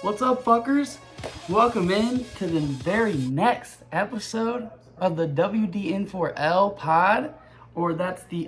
What's up, fuckers? Welcome in to the very next episode of the WDN4L pod, or that's the,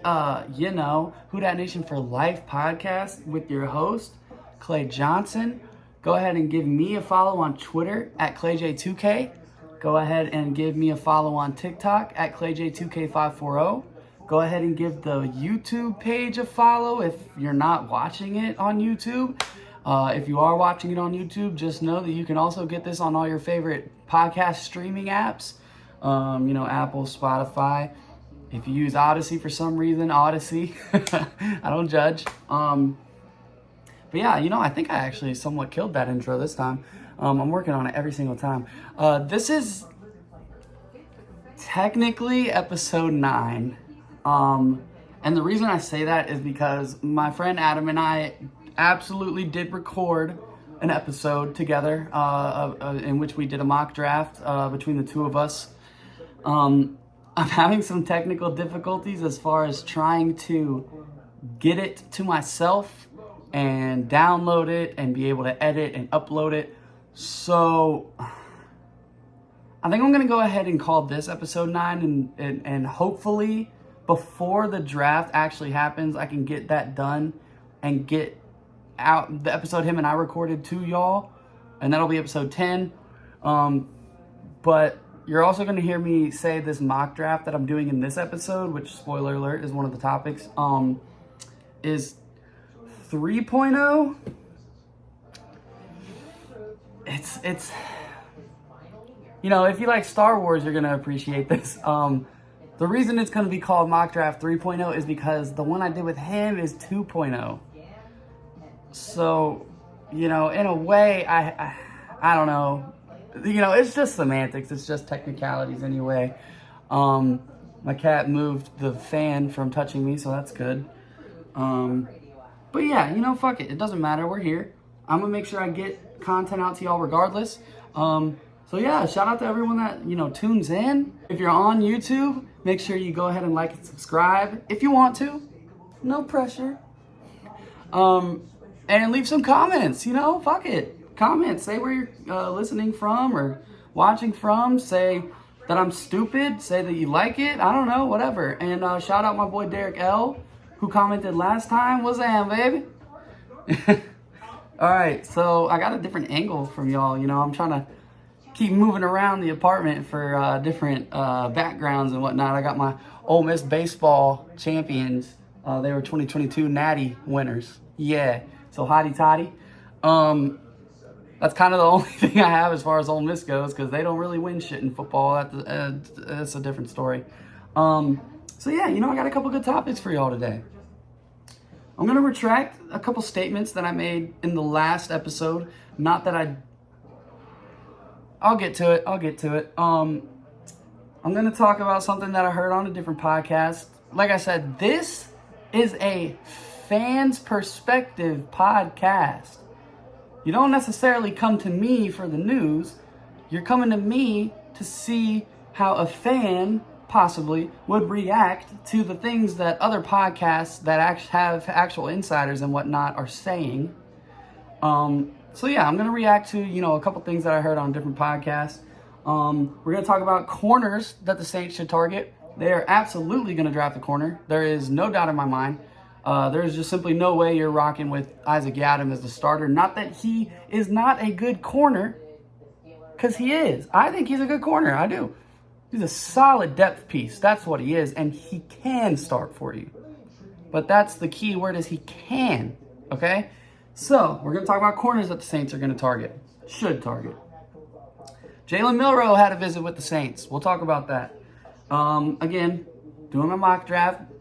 Who Dat Nation for Life podcast with your host, Clay Johnson. Go ahead and give me a follow on Twitter at ClayJ2K. Go ahead and give me a follow on TikTok at ClayJ2K540. Go ahead and give the YouTube page a follow if you're not watching it on YouTube. If you are watching it on YouTube, just know that you can also get this on all your favorite podcast streaming apps. Apple, Spotify. If you use Odyssey for some reason, Odyssey. I don't judge. But yeah, I think I actually somewhat killed that intro this time. I'm working on it every single time. This is technically episode 9. And the reason I say that is because my friend Adam and I absolutely did record an episode together in which we did a mock draft between the two of us. I'm having some technical difficulties as far as trying to get it to myself and download it and be able to edit and upload it. So I think I'm going to go ahead and call this episode 9 and hopefully before the draft actually happens, I can get that done and get out the episode him and I recorded to y'all, and that'll be episode 10. But you're also going to hear me say this mock draft that I'm doing in this episode, which, spoiler alert, is one of the topics, is 3.0. It's if you like Star Wars, you're going to appreciate this. The reason it's going to be called Mock Draft 3.0 is because the one I did with him is 2.0. So, in a way, I don't know. It's just semantics. It's just technicalities anyway. My cat moved the fan from touching me, so that's good. But yeah, fuck it. It doesn't matter. We're here. I'm going to make sure I get content out to y'all regardless. So yeah, shout out to everyone that, tunes in. If you're on YouTube, make sure you go ahead and like and subscribe if you want to. No pressure. And leave some comments, fuck it. Comment, say where you're listening from or watching from. Say that I'm stupid. Say that you like it. I don't know, whatever. And shout out my boy Derek L, who commented last time. What's that, baby? All right, so I got a different angle from y'all. I'm trying to keep moving around the apartment for different backgrounds and whatnot. I got my Ole Miss baseball champions. They were 2022 Natty winners. Yeah, so hotty toddy. That's kind of the only thing I have as far as Ole Miss goes, because they don't really win shit in football. That's a different story. So yeah, I got a couple good topics for y'all today. I'm going to retract a couple statements that I made in the last episode. Not that I'll get to it. I'm going to talk about something that I heard on a different podcast. Like I said, this is a fan's perspective podcast. You don't necessarily come to me for the news. You're coming to me to see how a fan possibly would react to the things that other podcasts that have actual insiders and whatnot are saying. So yeah, I'm going to react to, a couple things that I heard on different podcasts. We're going to talk about corners that the Saints should target. They are absolutely going to draft a corner. There is no doubt in my mind. There is just simply no way you're rocking with Isaac Yiadom as the starter. Not that he is not a good corner, because he is. I think he's a good corner. I do. He's a solid depth piece. That's what he is, and he can start for you. But that's the key word, is he can, okay? So, we're going to talk about corners that the Saints are going to target. Should target. Jalen Milroe had a visit with the Saints. We'll talk about that. Again, doing a mock draft.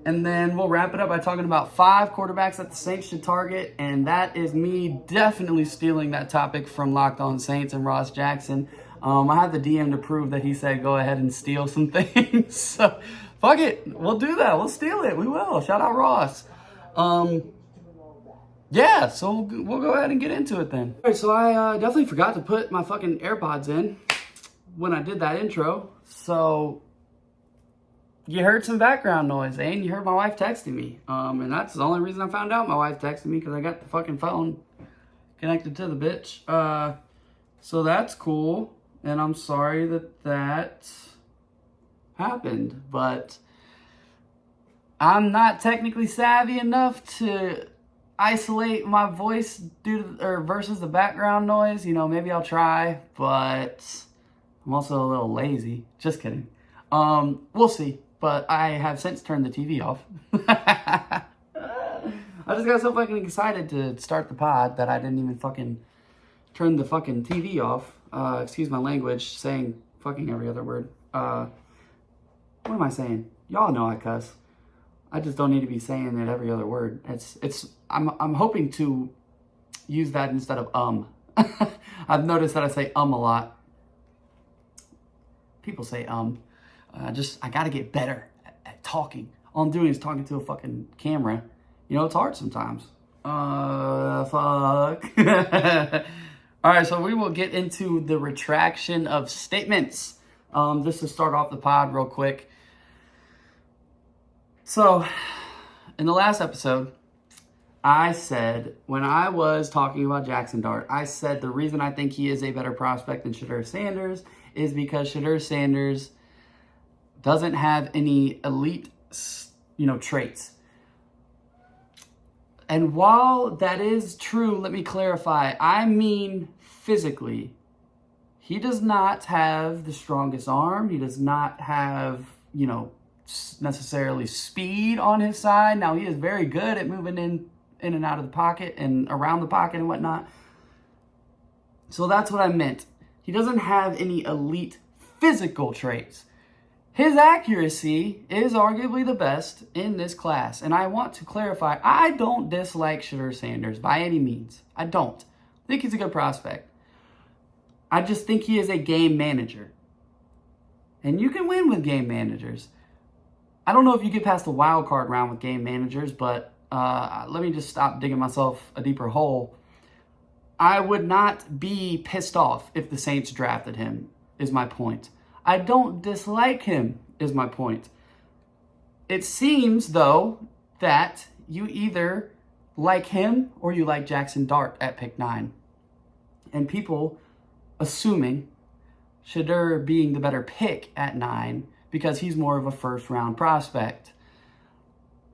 And then we'll wrap it up by talking about 5 quarterbacks that the Saints should target. And that is me definitely stealing that topic from Locked On Saints and Ross Jackson. I have the DM to prove that he said go ahead and steal some things. So, fuck it. We'll do that. We'll steal it. We will. Shout out Ross. Yeah, so we'll go ahead and get into it then. All right, so I definitely forgot to put my fucking AirPods in when I did that intro. So you heard some background noise, and you heard my wife texting me. And that's the only reason I found out my wife texted me, because I got the fucking phone connected to the bitch. So that's cool. And I'm sorry that happened. But I'm not technically savvy enough to isolate my voice versus the background noise. You know, maybe I'll try, but I'm also a little lazy. Just kidding. We'll see. But I have since turned the TV off. I just got so fucking excited to start the pod that I didn't even fucking turn the fucking TV off. Excuse my language, saying fucking every other word. What am I saying? Y'all know I cuss. I just don't need to be saying it every other word. I'm hoping to use that instead of I've noticed that I say a lot. People say I gotta get better at talking. All I'm doing is talking to a fucking camera. You know, it's hard sometimes. Fuck. All right, so we will get into the retraction of statements. Just to start off the pod real quick. So, in the last episode, I said, when I was talking about Jaxson Dart, I said the reason I think he is a better prospect than Shedeur Sanders is because Shedeur Sanders doesn't have any elite, traits. And while that is true, let me clarify, I mean physically. He does not have the strongest arm. He does not have, necessarily speed on his side. Now, he is very good at moving in and out of the pocket and around the pocket and whatnot. So that's what I meant. He doesn't have any elite physical traits. His accuracy is arguably the best in this class. And I want to clarify, I don't dislike Shedeur Sanders by any means. I don't. I think he's a good prospect. I just think he is a game manager. And you can win with game managers. I don't know if you get past the wild card round with game managers, but let me just stop digging myself a deeper hole. I would not be pissed off if the Saints drafted him, is my point. I don't dislike him, is my point. It seems, though, that you either like him or you like Jaxson Dart at pick 9. And people assuming Shedeur being the better pick at 9 because he's more of a first-round prospect.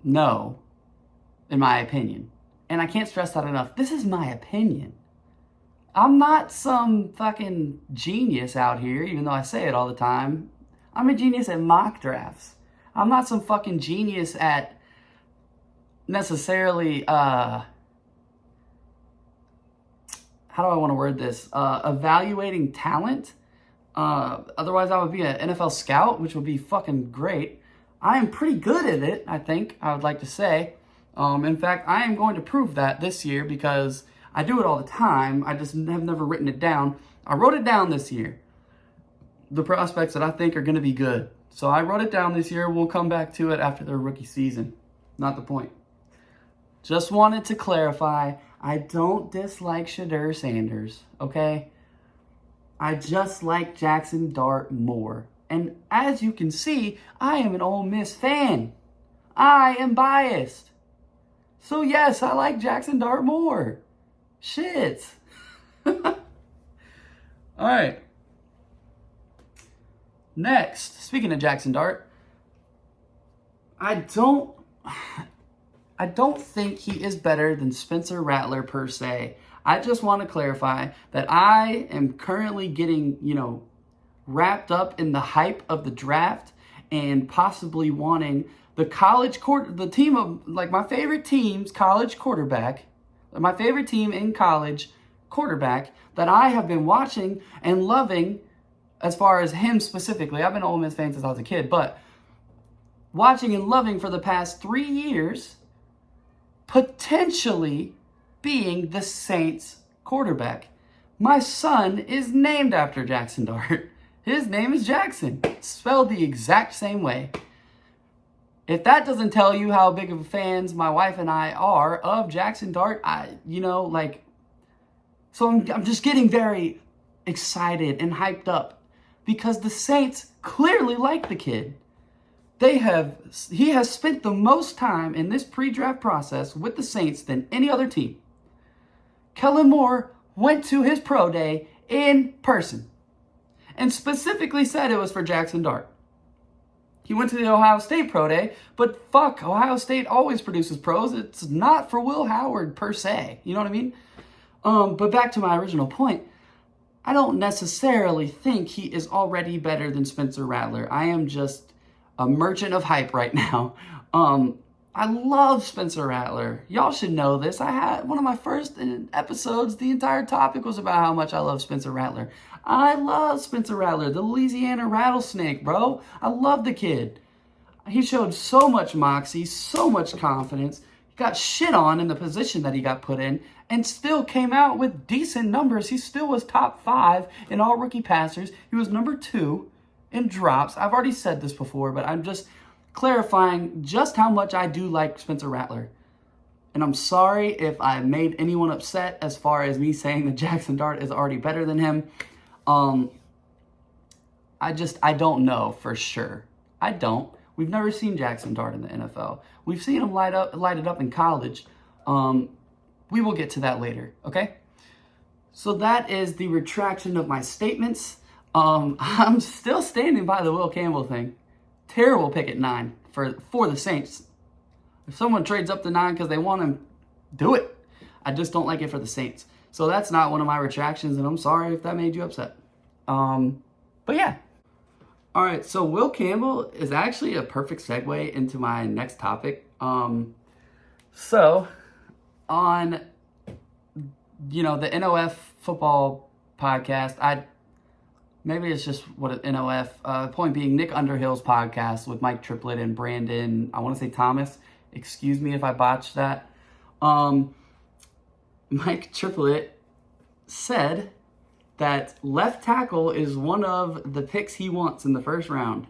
No, in my opinion. And I can't stress that enough. This is my opinion. I'm not some fucking genius out here, even though I say it all the time. I'm a genius at mock drafts. I'm not some fucking genius at necessarily, how do I want to word this? Evaluating talent. Otherwise, I would be an NFL scout, which would be fucking great. I am pretty good at it, I think, I would like to say. In fact, I am going to prove that this year because I do it all the time. I just have never written it down. I wrote it down this year. The prospects that I think are going to be good. So I wrote it down this year. We'll come back to it after their rookie season. Not the point. Just wanted to clarify, I don't dislike Shedeur Sanders, okay? I just like Jaxson Dart more. And as you can see, I am an Ole Miss fan. I am biased. So yes, I like Jaxson Dart more. Shit. All right. Next, speaking of Jaxson Dart, I don't think he is better than Spencer Rattler per se. I just want to clarify that I am currently getting, wrapped up in the hype of the draft and possibly wanting the team of, my favorite team's college quarterback, my favorite team in college quarterback that I have been watching and loving as far as him specifically. I've been an Ole Miss fan since I was a kid, but watching and loving for the past 3 years, potentially being the Saints quarterback. My son is named after Jaxson Dart. His name is Jackson, spelled the exact same way. If that doesn't tell you how big of fans my wife and I are of Jaxson Dart, so I'm just getting very excited and hyped up because the Saints clearly like the kid. He has spent the most time in this pre-draft process with the Saints than any other team. Kellen Moore went to his pro day in person and specifically said it was for Jaxson Dart. He went to the Ohio State pro day, but fuck, Ohio State always produces pros. It's not for Will Howard per se. You know what I mean? But back to my original point, I don't necessarily think he is already better than Spencer Rattler. I am just a merchant of hype right now. I love Spencer Rattler. Y'all should know this. I had one of my first episodes, the entire topic was about how much I love Spencer Rattler. I love Spencer Rattler, the Louisiana Rattlesnake, bro. I love the kid. He showed so much moxie, so much confidence. He got shit on in the position that he got put in and still came out with decent numbers. He still was top 5 in all rookie passers. He was number 2 in drops. I've already said this before, but I'm just clarifying just how much I do like Spencer Rattler. And I'm sorry if I made anyone upset as far as me saying that Jaxson Dart is already better than him. I don't know for sure. I don't. We've never seen Jaxson Dart in the NFL. We've seen him light it up in college. We will get to that later, okay? So that is the retraction of my statements. I'm still standing by the Will Campbell thing. Terrible pick at 9 for the Saints. If someone trades up to 9 because they want him, do it. I just don't like it for the Saints. So that's not one of my retractions, and I'm sorry if that made you upset. But yeah. All right, so Will Campbell is actually a perfect segue into my next topic. So on, the NOF football podcast, maybe it's just what an NOF, point being Nick Underhill's podcast with Mike Triplett and Brandon, I want to say Thomas. Excuse me if I botched that. Mike Triplett said that left tackle is one of the picks he wants in the first round.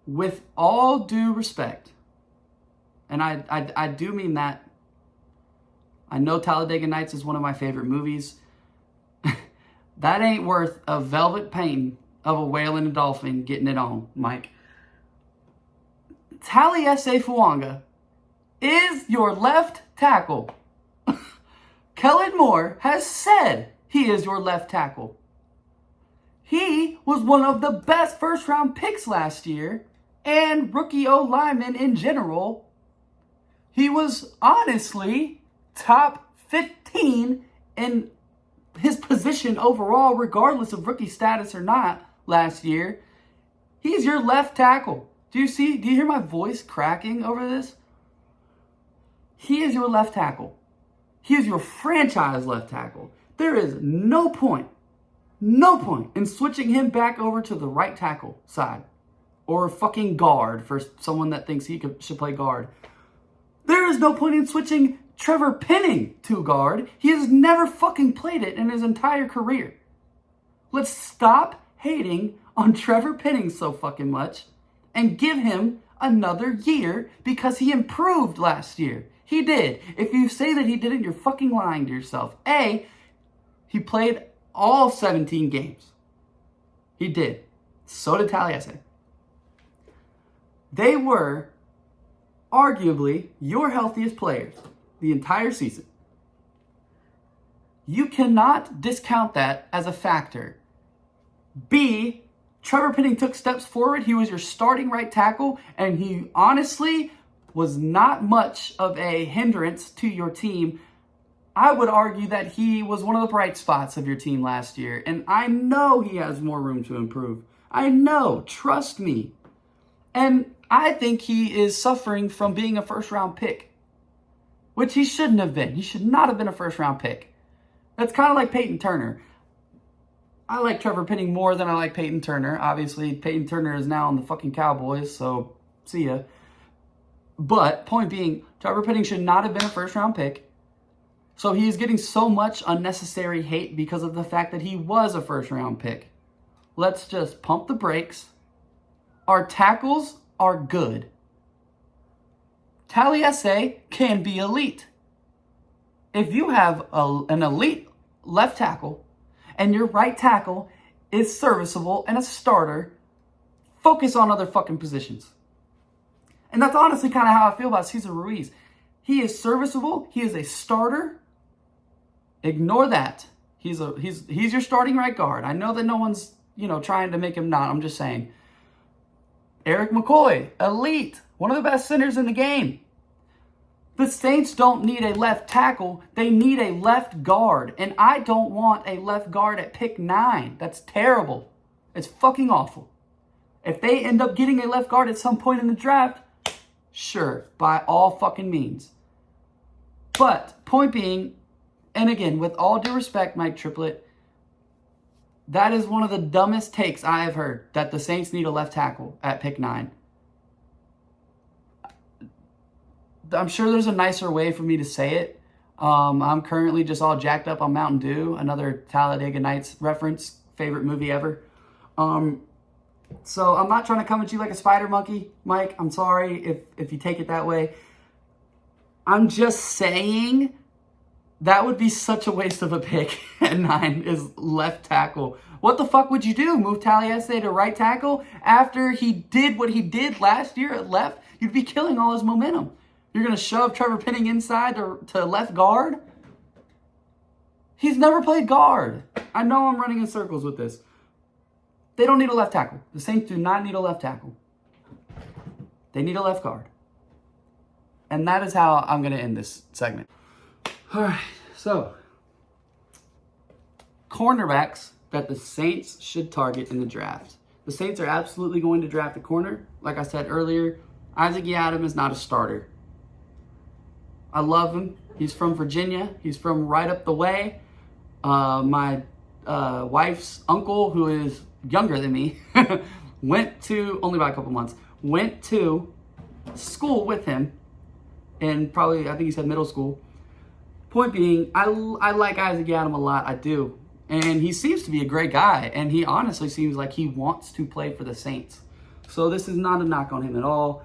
With all due respect, and I do mean that. I know Talladega Nights is one of my favorite movies. That ain't worth a velvet painting of a whale and a dolphin getting it on, Mike. Taliesin Fuanga is your left tackle. Kellen Moore has said he is your left tackle. He was one of the best first-round picks last year, and rookie O-lineman in general. He was honestly top 15 in his position overall, regardless of rookie status or not, last year. He's your left tackle. Do you hear my voice cracking over this? He is your left tackle. He is your franchise left tackle. There is no point in switching him back over to the right tackle side or fucking guard for someone that thinks he should play guard. There is no point in switching Trevor Penning to guard. He has never fucking played it in his entire career. Let's stop hating on Trevor Penning so fucking much and give him another year because he improved last year. He did. If you say that he didn't, you're fucking lying to yourself. A, he played all 17 games. He did. So did Taliesin. They were arguably your healthiest players the entire season. You cannot discount that as a factor. B, Trevor Penning took steps forward. He was your starting right tackle, and he honestly was not much of a hindrance to your team. I would argue that he was one of the bright spots of your team last year, and I know he has more room to improve. I know, trust me. And I think he is suffering from being a first-round pick, which he shouldn't have been. He should not have been a first-round pick. That's kind of like Peyton Turner. I like Trevor Penning more than I like Peyton Turner. Obviously, Peyton Turner is now on the fucking Cowboys, so see ya. But, point being, Trevor Penning should not have been a first-round pick. So he's getting so much unnecessary hate because of the fact that he was a first-round pick. Let's just pump the brakes. Our tackles are good. Taliesin can be elite. If you have an elite left tackle and your right tackle is serviceable and a starter, focus on other fucking positions. And that's honestly kind of how I feel about Cesar Ruiz. He is serviceable. He is a starter. Ignore that. He's your starting right guard. I know that no one's, trying to make him not. I'm just saying. Eric McCoy, elite, one of the best centers in the game. The Saints don't need a left tackle. They need a left guard. And I don't want a left guard at pick 9. That's terrible. It's fucking awful. If they end up getting a left guard at some point in the draft, sure, by all fucking means. But, point being, and again, with all due respect, Mike Triplett, that is one of the dumbest takes I have heard, that the Saints need a left tackle at pick 9. I'm sure there's a nicer way for me to say it. I'm currently just all jacked up on Mountain Dew, another Talladega Nights reference, favorite movie ever. So I'm not trying to come at you like a spider monkey, Mike. I'm sorry if you take it that way. I'm just saying that would be such a waste of a pick at 9 is left tackle. What the fuck would you do? Move Taliesin to right tackle after he did what he did last year at left? You'd be killing all his momentum. You're going to shove Trevor Penning inside to left guard? He's never played guard. I know I'm running in circles with this. They don't need a left tackle. The Saints do not need a left tackle. They need a left guard. And that is how I'm going to end this segment. All right, so cornerbacks that the Saints should target in the draft. The Saints are absolutely going to draft a corner. Like I said earlier, Isaac Yiadom is not a starter. I love him. He's from Virginia. He's from right up the way. My wife's uncle, who is younger than me, went to, only by a couple months, went to school with him in probably, I think he said middle school. Point being, I like Isaac Yiadom a lot. I do. And he seems to be a great guy. And he honestly seems like he wants to play for the Saints. So this is not a knock on him at all.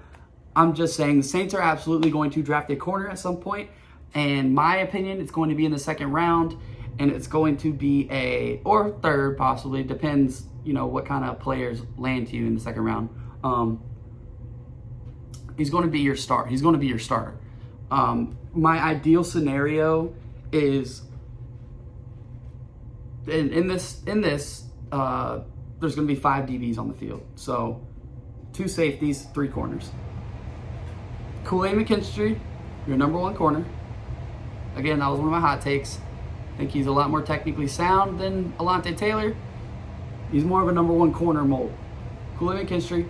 I'm just saying the Saints are absolutely going to draft a corner at some point. And my opinion, it's going to be in the second round. And it's going to be or third possibly. Depends, what kind of players land to you in the second round. He's going to be your start. He's going to be your starter. My ideal scenario is in this there's going to be 5 DBs on the field. So 2 safeties, 3 corners. Kool-Aid McKinstry, your number 1 corner. Again, that was one of my hot takes. I think he's a lot more technically sound than Alontae Taylor. He's more of a number 1 corner mold. Kool-Aid McKinstry.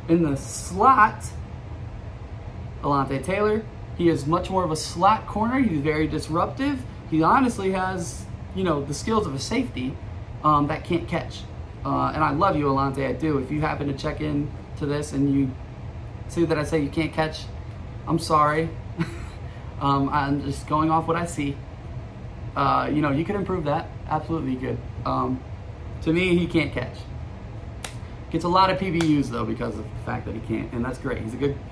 In the slot, Alontae Taylor. He is much more of a slot corner. He's very disruptive. He honestly has, the skills of a safety that can't catch. And I love you, Alontae. I do. If you happen to check in to this and you see that I say you can't catch, I'm sorry. I'm just going off what I see. You could improve that. Absolutely good. To me, he can't catch. Gets a lot of PBUs though because of the fact that he can't, and that's great.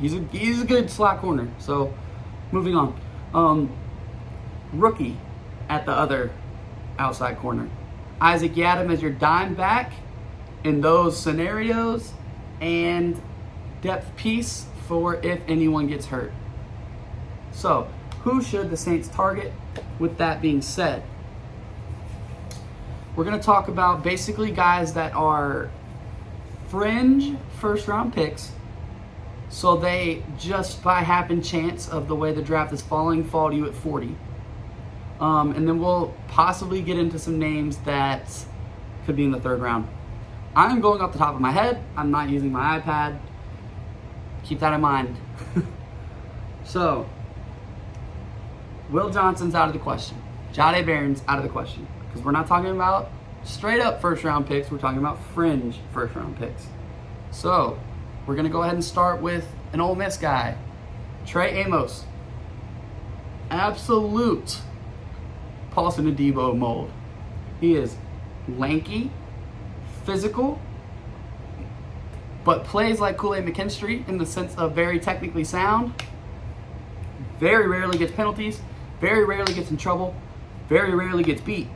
He's a good slot corner. So, moving on. Rookie at the other outside corner. Isaac Yiadom as your dime back in those scenarios, and depth piece for if anyone gets hurt. So, who should the Saints target? With that being said, we're going to talk about basically guys that are fringe first-round picks, so they just by happen chance of the way the draft is falling fall to you at 40. And then we'll possibly get into some names that could be in the 3rd round. I'm going off the top of my head. I'm not using my iPad. Keep that in mind. So, Will Johnson's out of the question. Jahdae Barron's out of the question. Because we're not talking about straight up first-round picks. We're talking about fringe first-round picks. So, we're going to go ahead and start with an Ole Miss guy. Trey Amos. Absolute Paulson Adebo mold. He is lanky, physical, but plays like Kool-Aid McKinstry in the sense of very technically sound. Very rarely gets penalties. Very rarely gets in trouble. Very rarely gets beat.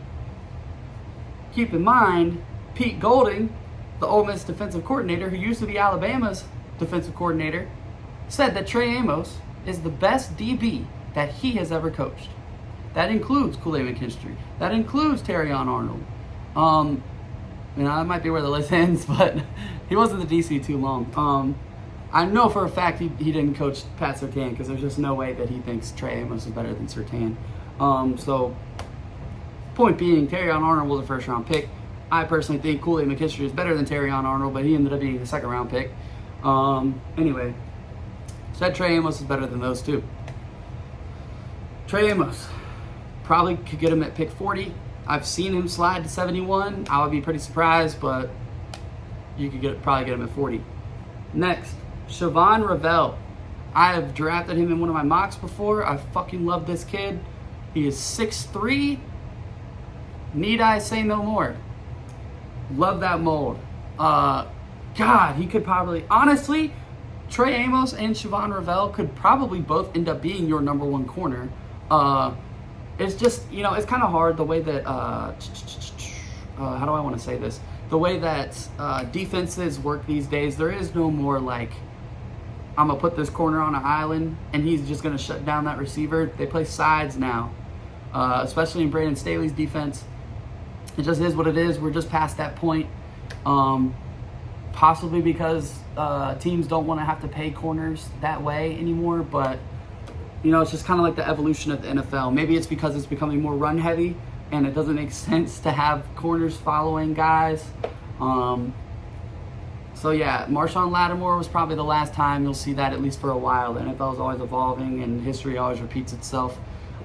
Keep in mind, Pete Golding, the Ole Miss defensive coordinator, who used to be Alabama's defensive coordinator, said that Trey Amos is the best DB that he has ever coached. That includes Kool-Aid McKinstry. That includes Terrion Arnold. That might be where the list ends, but he wasn't the DC too long. I know for a fact he didn't coach Pat Surtain, because there's just no way that he thinks Trey Amos is better than Surtain. So, point being, Terrion Arnold was a first-round pick. I personally think Kool-Aid McKinstry is better than Terrion Arnold, but he ended up being a second-round pick. Anyway, said Trey Amos is better than those two. Trey Amos, probably could get him at pick 40. I've seen him slide to 71. I would be pretty surprised, but you could probably get him at 40. Next, Siobhan Ravel. I have drafted him in one of my mocks before. I fucking love this kid. He is 6'3". Need I say no more? Love that mold. God, he could probably... Honestly, Trey Amos and Siobhan Ravel could probably both end up being your number one corner. It's just, it's kind of hard the way that... how do I want to say this? The way that defenses work these days, there is no more like... I'm going to put this corner on an island, and he's just going to shut down that receiver. They play sides now, especially in Brandon Staley's defense. It just is what it is. We're just past that point. Possibly because teams don't want to have to pay corners that way anymore. But, it's just kind of like the evolution of the NFL. Maybe it's because it's becoming more run-heavy, and it doesn't make sense to have corners following guys. So yeah, Marshawn Lattimore was probably the last time you'll see that, at least for a while. The NFL is always evolving, and history always repeats itself.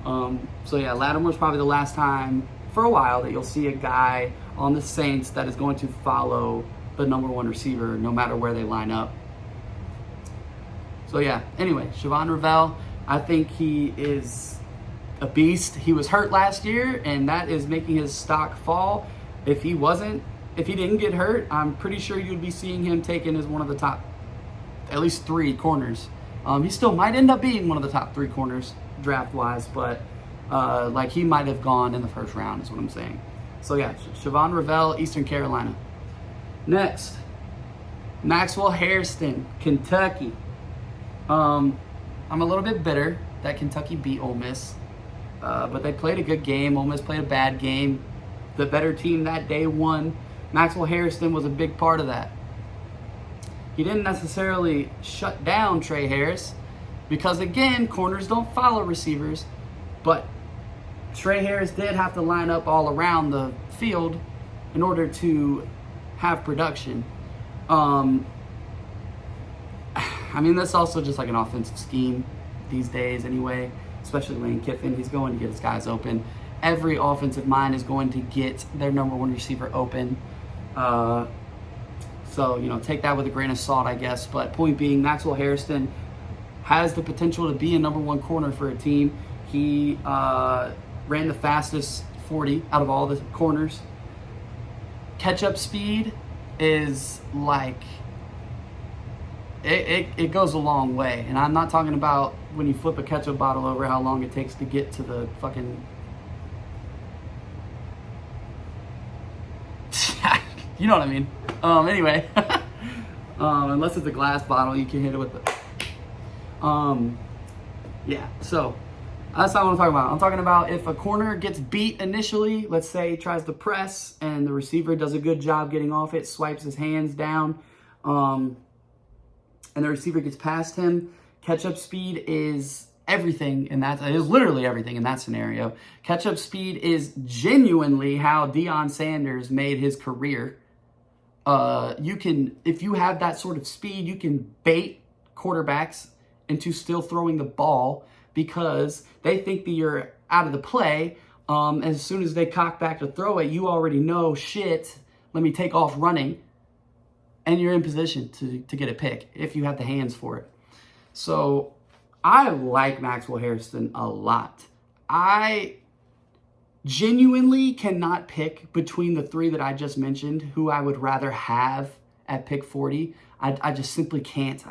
So yeah, Lattimore's probably the last time for a while that you'll see a guy on the Saints that is going to follow the number one receiver no matter where they line up. So yeah, anyway, Siobhan Ravel, I think he is a beast. He was hurt last year, and that is making his stock fall. If he didn't get hurt, I'm pretty sure you'd be seeing him taken as one of the top, at least 3 corners. He still might end up being one of the top 3 corners draft-wise, but he might have gone in the first round is what I'm saying. So yeah, Siobhan Ravel, Eastern Carolina. Next, Maxwell Hairston, Kentucky. I'm a little bit bitter that Kentucky beat Ole Miss, but they played a good game. Ole Miss played a bad game. The better team that day won. Maxwell Hairston was a big part of that. He didn't necessarily shut down Trey Harris because, again, corners don't follow receivers, but Trey Harris did have to line up all around the field in order to have production. That's also just like an offensive scheme these days anyway, especially Lane Kiffin. He's going to get his guys open. Every offensive mind is going to get their number one receiver open. So, take that with a grain of salt, I guess. But point being, Maxwell Hairston has the potential to be a number one corner for a team. He ran the fastest 40 out of all the corners. Catch-up speed is like... It goes a long way. And I'm not talking about when you flip a ketchup bottle over, how long it takes to get to the fucking... You know what I mean. Anyway, unless it's a glass bottle, you can hit it with the... Yeah, so that's not what I'm talking about. I'm talking about if a corner gets beat initially, let's say he tries to press and the receiver does a good job getting off it, swipes his hands down, and the receiver gets past him, catch-up speed is everything in that. It is literally everything in that scenario. Catch-up speed is genuinely how Deion Sanders made his career. If you have that sort of speed, you can bait quarterbacks into still throwing the ball because they think that you're out of the play. As soon as they cock back to throw it, you already know, shit, let me take off running. And you're in position to get a pick if you have the hands for it. So I like Maxwell Hairston a lot. I genuinely cannot pick between the 3 that I just mentioned who I would rather have at pick 40. I just simply can't.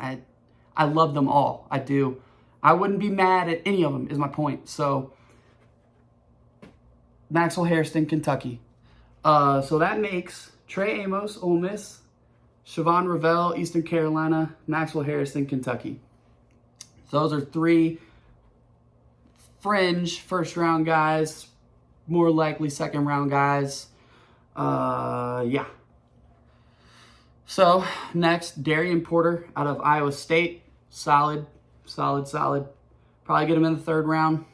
I love them all. I do. I wouldn't be mad at any of them is my point. So Maxwell Hairston, Kentucky. So that makes Trey Amos, Ole Miss, Siobhan Ravel, Eastern Carolina, Maxwell Hairston, Kentucky. So those are 3 fringe first round guys, more likely second round guys. Yeah. So next, Darian Porter out of Iowa State. Solid. Probably get him in the 3rd round.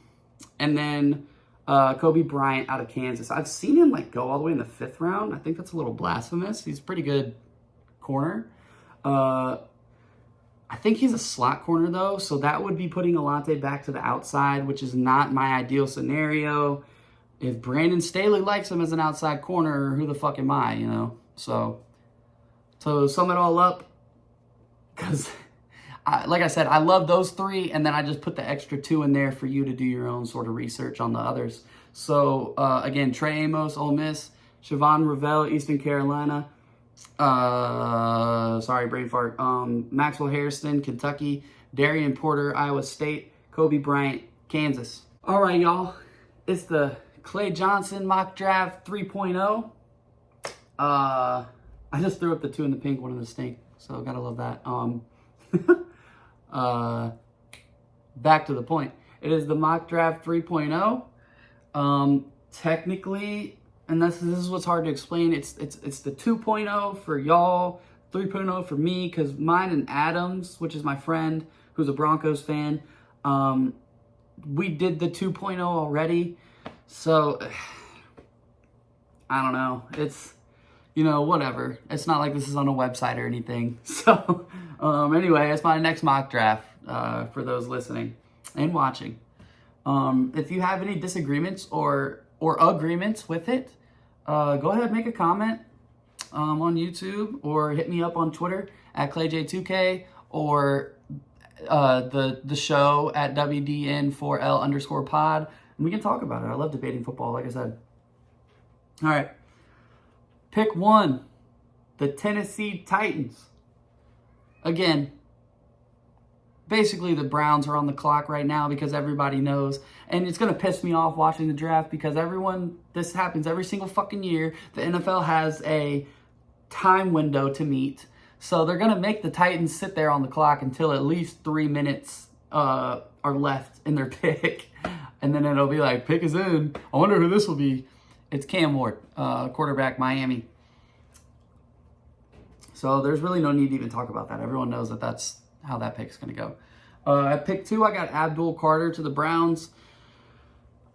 And then Kobe Bryant out of Kansas. I've seen him like go all the way in the 5th round. I think that's a little blasphemous. He's a pretty good corner. I think he's a slot corner though, so that would be putting Alante back to the outside, which is not my ideal scenario. If Brandon Staley likes him as an outside corner, who the fuck am I, you know? So to sum it all up, because like I said, I love those 3, and then I just put the extra 2 in there for you to do your own sort of research on the others. So again, Trey Amos, Ole Miss, Siobhan Revelle, Eastern Carolina, sorry, brain fart, Maxwell Harrison, Kentucky, Darian Porter, Iowa State, Kobe Bryant, Kansas. All right, y'all, it's the Clay Johnson mock draft 3.0. I just threw up the 2 in the pink, 1 in the stink, so gotta love that. Back to the point. It is the mock draft 3.0. Technically, and this is what's hard to explain. It's the 2.0 for y'all, 3.0 for me, because mine and Adams, which is my friend who's a Broncos fan, we did the 2.0 already. So I don't know. It's, you know, whatever. It's not like this is on a website or anything. So anyway, it's my next mock draft for those listening and watching. If you have any disagreements or agreements with it, go ahead and make a comment on YouTube, or hit me up on Twitter at ClayJ2K, or the show at WDN4L_pod, and we can talk about it. I love debating football, like I said. All right. Pick 1, the Tennessee Titans. Again, basically the Browns are on the clock right now because everybody knows. And it's going to piss me off watching the draft because this happens every single fucking year. The NFL has a time window to meet. So they're going to make the Titans sit there on the clock until at least 3 minutes are left in their pick. And then it'll be like, pick is in. I wonder who this will be. It's Cam Ward, quarterback, Miami. So there's really no need to even talk about that. Everyone knows that that's how that pick is going to go. At pick 2, I got Abdul Carter to the Browns.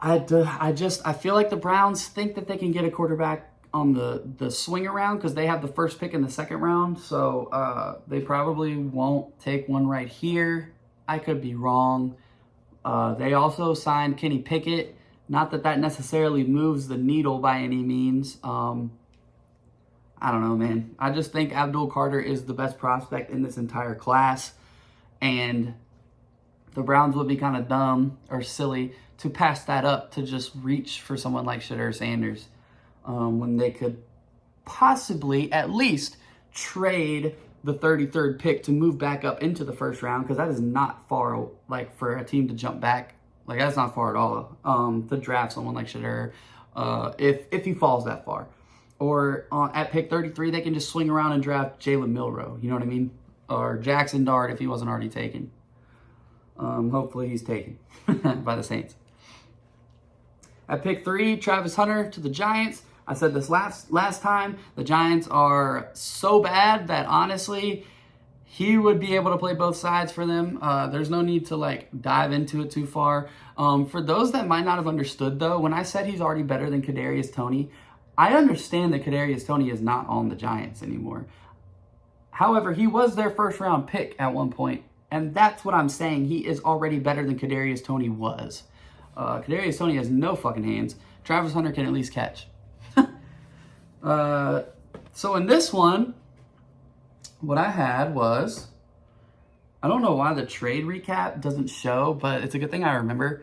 I feel like the Browns think that they can get a quarterback on the swing around because they have the first pick in the 2nd round. So they probably won't take one right here. I could be wrong. They also signed Kenny Pickett. Not that necessarily moves the needle by any means. I don't know, man. I just think Abdul Carter is the best prospect in this entire class. And the Browns would be kind of dumb or silly to pass that up to just reach for someone like Shadur Sanders when they could possibly at least trade the 33rd pick to move back up into the 1st round, because that is not far, like, for a team to jump back. Like, that's not far at all to draft someone like Shadur if he falls that far. Or at pick 33, they can just swing around and draft Jalen Milroe. You know what I mean? Or Jaxson Dart if he wasn't already taken. Hopefully he's taken by the Saints. At pick 3, Travis Hunter to the Giants. I said this last time. The Giants are so bad that, honestly, he would be able to play both sides for them. There's no need to, like, dive into it too far. For those that might not have understood, though, when I said he's already better than Kadarius Toney, I understand that Kadarius Toney is not on the Giants anymore. However, he was their 1st round pick at one point, and that's what I'm saying. He is already better than Kadarius Toney was. Kadarius Toney has no fucking hands. Travis Hunter can at least catch. So in this one, what I had was, I don't know why the trade recap doesn't show, but it's a good thing I remember.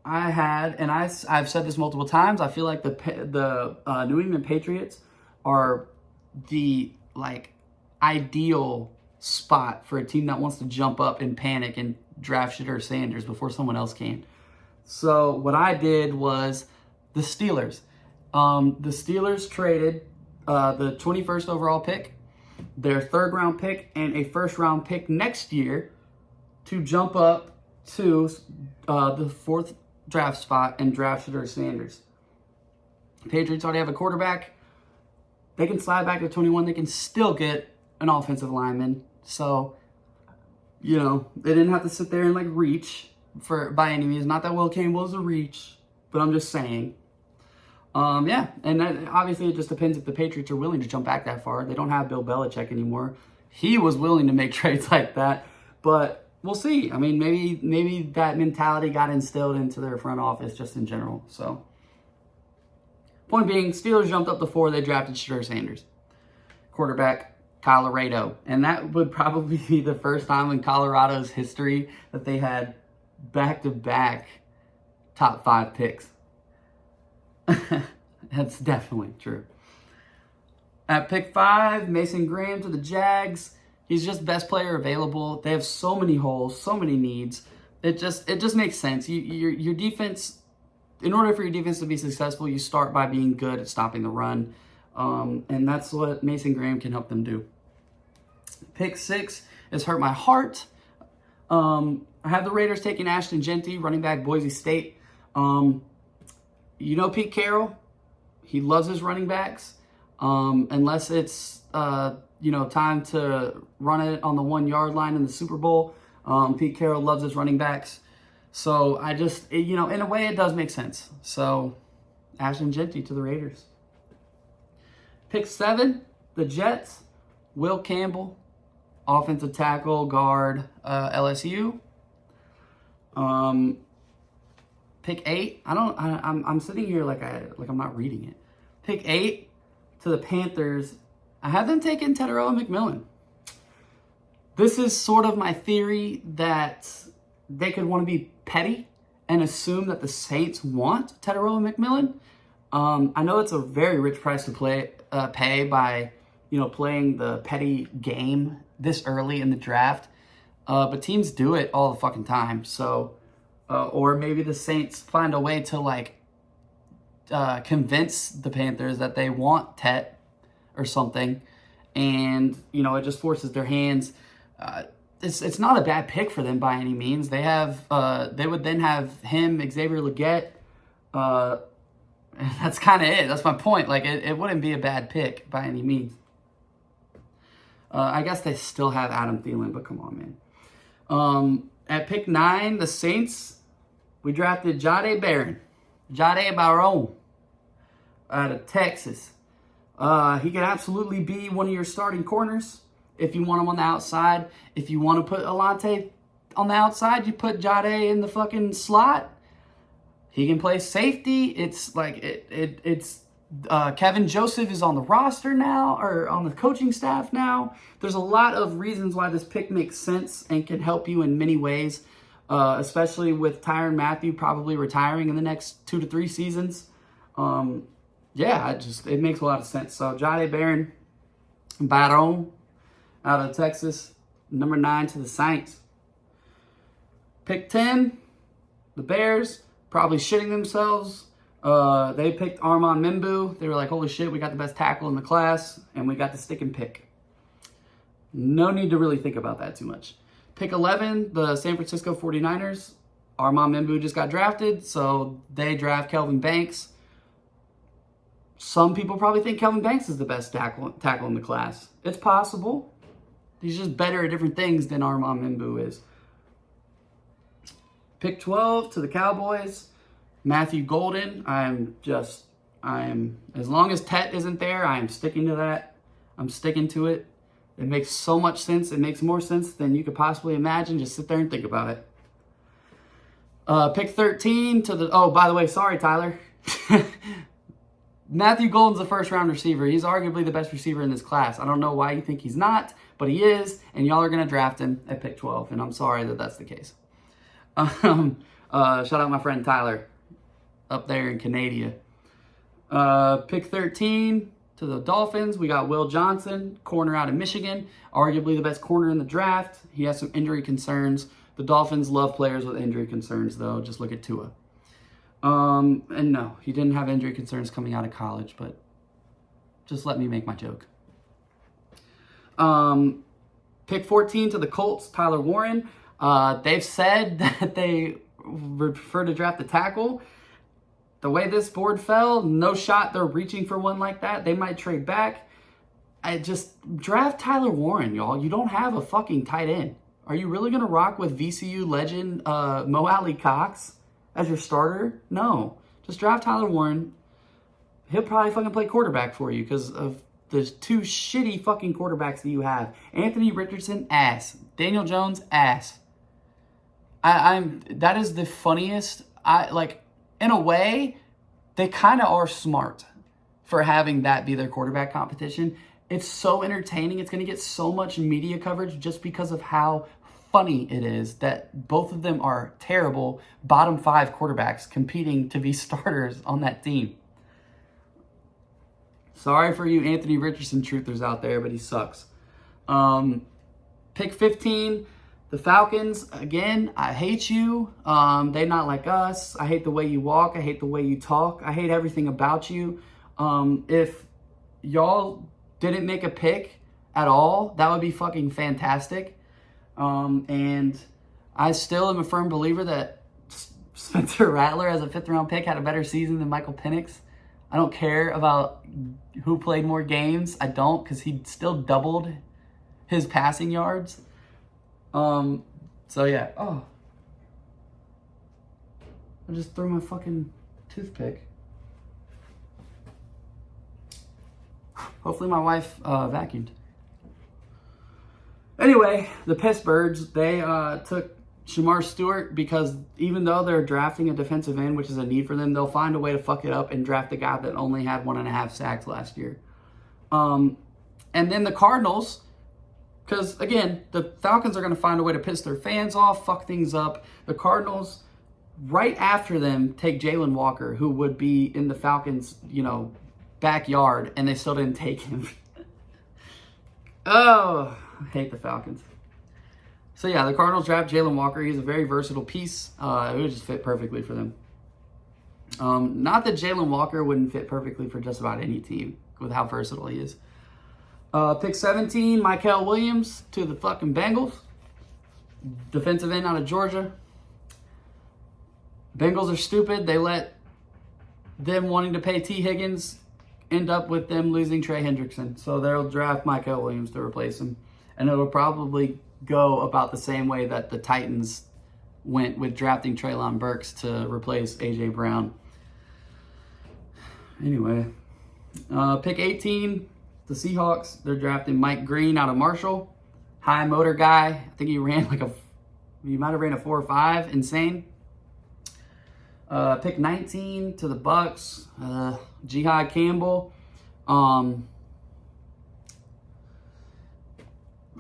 I had, and I've said this multiple times, I feel like the New England Patriots are the, like, ideal spot for a team that wants to jump up and panic and draft Shadur Sanders before someone else can. So what I did was the Steelers. The Steelers traded the 21st overall pick, their 3rd round pick, and a 1st round pick next year to jump up to the 4th draft spot and draft Shedeur Sanders. Patriots already have a quarterback. They can slide back to 21. They can still get an offensive lineman. So, you know, they didn't have to sit there and like reach by any means. Not that Will Campbell is a reach, but I'm just saying. Yeah, and obviously it just depends if the Patriots are willing to jump back that far. They don't have Bill Belichick anymore. He was willing to make trades like that, but we'll see. I mean, maybe that mentality got instilled into their front office just in general. So, point being, Steelers jumped up to 4. They drafted Shedeur Sanders, quarterback, Colorado. And that would probably be the first time in Colorado's history that they had back-to-back top 5 picks. That's definitely true. At pick 5, Mason Graham to the Jags. He's just best player available. They have so many holes, so many needs. It just makes sense. Your defense, in order for your defense to be successful, you start by being good at stopping the run. And that's what Mason Graham can help them do. Pick 6 has hurt my heart. I have the Raiders taking Ashton Jeanty, running back, Boise State. You know Pete Carroll, he loves his running backs. Unless it's time to run it on the 1-yard line in the Super Bowl, Pete Carroll loves his running backs. So I just, in a way it does make sense. So Ashton Jeanty to the Raiders. Pick 7, the Jets, Will Campbell, offensive tackle, guard, LSU. Pick 8, I'm sitting here like I'm not reading it. Pick 8 to the Panthers. I have them taking Tetairoa McMillan. This is sort of my theory that they could want to be petty and assume that the Saints want Tetairoa McMillan. I know it's a very rich price to pay by playing the petty game this early in the draft, but teams do it all the fucking time. So, or maybe the Saints find a way to convince the Panthers that they want Tet or something, and it just forces their hands. It's not a bad pick for them by any means. They would then have him, Xavier Legette. That's kind of it. That's my point. It wouldn't be a bad pick by any means. I guess they still have Adam Thielen, but come on, man. At pick 9, the Saints, we drafted Jahdae Barron out of Texas. He could absolutely be one of your starting corners if you want him on the outside. If you want to put Alante on the outside, you put Jahdae in the fucking slot. He can play safety. It's Kevin Joseph is on the roster now, or on the coaching staff now. There's a lot of reasons why this pick makes sense and can help you in many ways, especially with Tyrann Mathieu probably retiring in the next 2 to 3 seasons. It makes a lot of sense. So Jahdae Barron out of Texas, number 9 to the Saints. Pick 10, the Bears, probably shitting themselves. They picked Armand Membu. They were like, holy shit, we got the best tackle in the class, and we got the stick and pick. No need to really think about that too much. Pick 11, the San Francisco 49ers. Armand Membu just got drafted, so they draft Kelvin Banks. Some people probably think Kelvin Banks is the best tackle in the class. It's possible. He's just better at different things than Armand Membu is. Pick 12 to the Cowboys. Matthew Golden. I am, as long as Tet isn't there, I am sticking to that. I'm sticking to it. It makes so much sense. It makes more sense than you could possibly imagine. Just sit there and think about it. Pick 13 to the, by the way, sorry, Tyler. Matthew Golden's a first-round receiver. He's arguably the best receiver in this class. I don't know why you think he's not, but he is, and y'all are going to draft him at pick 12, and I'm sorry that that's the case. Shout out my friend Tyler up there in Canada. Pick 13 to the Dolphins. We got Will Johnson, corner out of Michigan, arguably the best corner in the draft. He has some injury concerns. The Dolphins love players with injury concerns, though. Just look at Tua. And no, he didn't have injury concerns coming out of college, but just let me make my joke. Pick 14 to the Colts, Tyler Warren. They've said that they would prefer to draft a tackle. The way this board fell, no shot they're reaching for one like that. They might trade back. I just draft Tyler Warren, y'all. You don't have a fucking tight end. Are you really going to rock with VCU legend Mo Alley Cox as your starter? No. Just draft Tyler Warren. He'll probably fucking play quarterback for you because of the two shitty fucking quarterbacks that you have. Anthony Richardson, ass. Daniel Jones, ass. That is the funniest. In a way, they kind of are smart for having that be their quarterback competition. It's so entertaining. It's going to get so much media coverage just because of how funny it is that both of them are terrible bottom 5 quarterbacks competing to be starters on that team. Sorry for you Anthony Richardson truthers out there, but he sucks. Pick 15. The Falcons, again, I hate you. They're not like us. I hate the way you walk. I hate the way you talk. I hate everything about you. If y'all didn't make a pick at all, that would be fucking fantastic. And I still am a firm believer that Spencer Rattler as a 5th round pick had a better season than Michael Penix. I don't care about who played more games. I don't, because he still doubled his passing yards. So yeah. Oh. I just threw my fucking toothpick. Hopefully my wife vacuumed. Anyway, the Pittsburghs, they took Shamar Stewart because even though they're drafting a defensive end, which is a need for them, they'll find a way to fuck it up and draft a guy that only had 1.5 sacks last year. And then the Cardinals, because, again, the Falcons are going to find a way to piss their fans off, fuck things up. The Cardinals, right after them, take Jalen Walker, who would be in the Falcons, backyard, and they still didn't take him. Oh, I hate the Falcons. So, yeah, the Cardinals draft Jalen Walker. He's a very versatile piece. It would just fit perfectly for them. Not that Jalen Walker wouldn't fit perfectly for just about any team with how versatile he is. Pick 17, Mykel Williams to the fucking Bengals. Defensive end out of Georgia. Bengals are stupid. They let them wanting to pay T. Higgins end up with them losing Trey Hendrickson. So they'll draft Mykel Williams to replace him. And it'll probably go about the same way that the Titans went with drafting Treylon Burks to replace A.J. Brown. Anyway, pick 18, the Seahawks. They're drafting Mike Green out of Marshall. High motor guy. I think he might have ran a 4.5. Insane. Pick 19 to the Bucks. Jihad Campbell.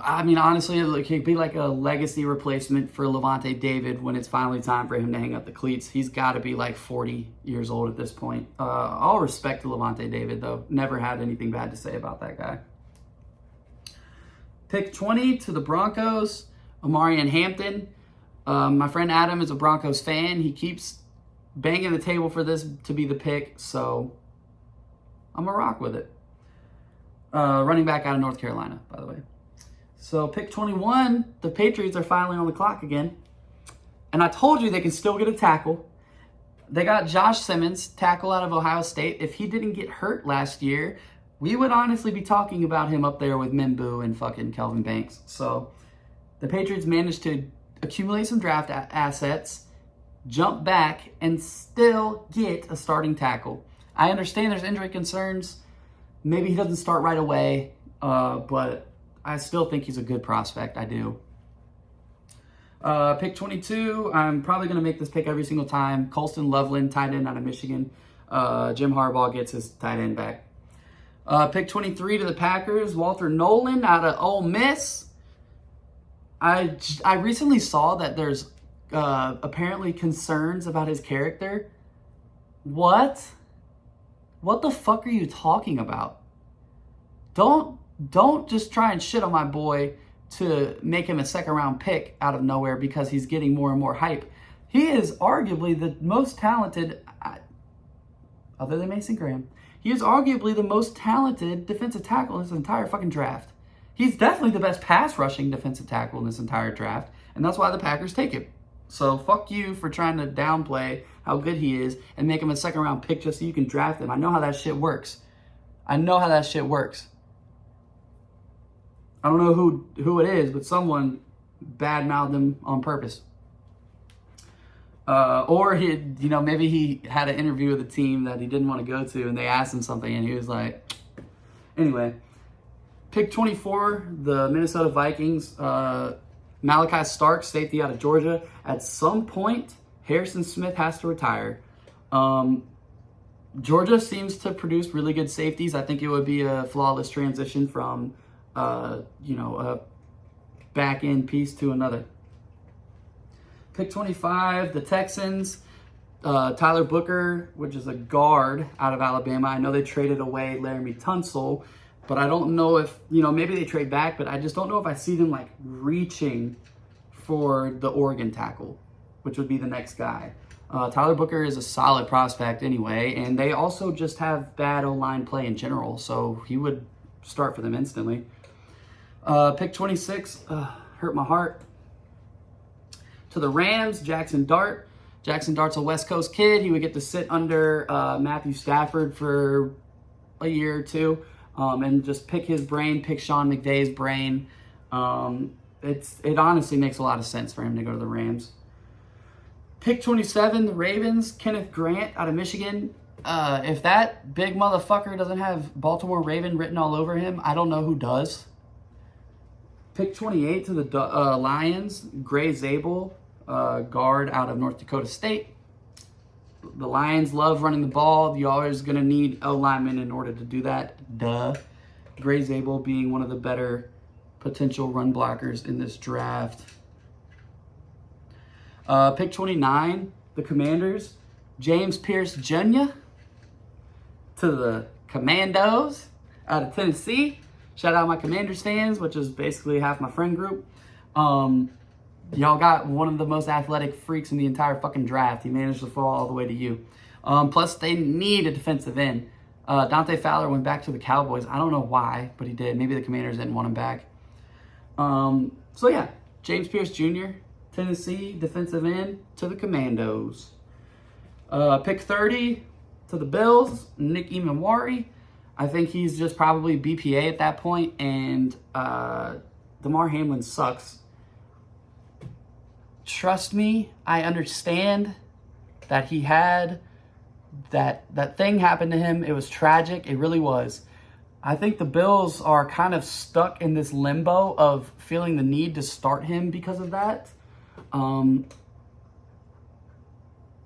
Honestly, it could be like a legacy replacement for Levante David when it's finally time for him to hang up the cleats. He's got to be like 40 years old at this point. All respect to Levante David, though. Never had anything bad to say about that guy. Pick 20 to the Broncos. Omarion Hampton. My friend Adam is a Broncos fan. He keeps banging the table for this to be the pick, so I'm going to rock with it. Running back out of North Carolina, by the way. So pick 21, the Patriots are finally on the clock again. And I told you they can still get a tackle. They got Josh Simmons, tackle out of Ohio State. If he didn't get hurt last year, we would honestly be talking about him up there with Mimbu and fucking Kelvin Banks. So the Patriots managed to accumulate some draft assets, jump back, and still get a starting tackle. I understand there's injury concerns. Maybe he doesn't start right away, but I still think he's a good prospect. I do. Pick 22. I'm probably going to make this pick every single time. Colston Loveland, tight end out of Michigan. Jim Harbaugh gets his tight end back. Pick 23 to the Packers. Walter Nolan out of Ole Miss. I recently saw that there's apparently concerns about his character. What? What the fuck are you talking about? Don't just try and shit on my boy to make him a 2nd round pick out of nowhere because he's getting more and more hype. He is arguably the most talented, other than Mason Graham, he is arguably the most talented defensive tackle in this entire fucking draft. He's definitely the best pass rushing defensive tackle in this entire draft. And that's why the Packers take him. So fuck you for trying to downplay how good he is and make him a second round pick just so you can draft him. I know how that shit works. I know how that shit works. I don't know who it is, but someone badmouthed him on purpose. Or maybe he had an interview with a team that he didn't want to go to, and they asked him something, and he was like, anyway. Pick 24, the Minnesota Vikings. Malachi Stark, safety out of Georgia. At some point, Harrison Smith has to retire. Georgia seems to produce really good safeties. I think it would be a flawless transition from, a back-end piece to another. Pick 25, the Texans. Tyler Booker, which is a guard out of Alabama. I know they traded away Laramie Tunsil, but I don't know if, maybe they trade back, but I just don't know if I see them like reaching for the Oregon tackle, which would be the next guy. Tyler Booker is a solid prospect anyway, and they also just have bad O-line play in general, so he would start for them instantly. Pick 26, hurt my heart. To the Rams, Jaxson Dart. Jaxson Dart's a West Coast kid. He would get to sit under Matthew Stafford for a year or two and just pick his brain, pick Sean McVay's brain. It honestly makes a lot of sense for him to go to the Rams. Pick 27, the Ravens, Kenneth Grant out of Michigan. If that big motherfucker doesn't have Baltimore Raven written all over him, I don't know who does. Pick 28 to the Lions, Gray Zabel, guard out of North Dakota State. The Lions love running the ball. You're always going to need O-linemen in order to do that. Duh. Gray Zabel being one of the better potential run blockers in this draft. Pick 29, the Commanders, James Pierce Jr. to the Commandos out of Tennessee. Shout out my Commanders fans, which is basically half my friend group. Y'all got one of the most athletic freaks in the entire fucking draft. He managed to fall all the way to you. Plus, they need a defensive end. Dante Fowler went back to the Cowboys. I don't know why, but he did. Maybe the Commanders didn't want him back. So yeah, James Pierce Jr., Tennessee, defensive end to the Commandos. Pick 30 to the Bills, Nick Emanwari. I think he's just probably BPA at that point, and Damar Hamlin sucks. Trust me, I understand that he had that thing happened to him. It was tragic. It really was. I think the Bills are kind of stuck in this limbo of feeling the need to start him because of that.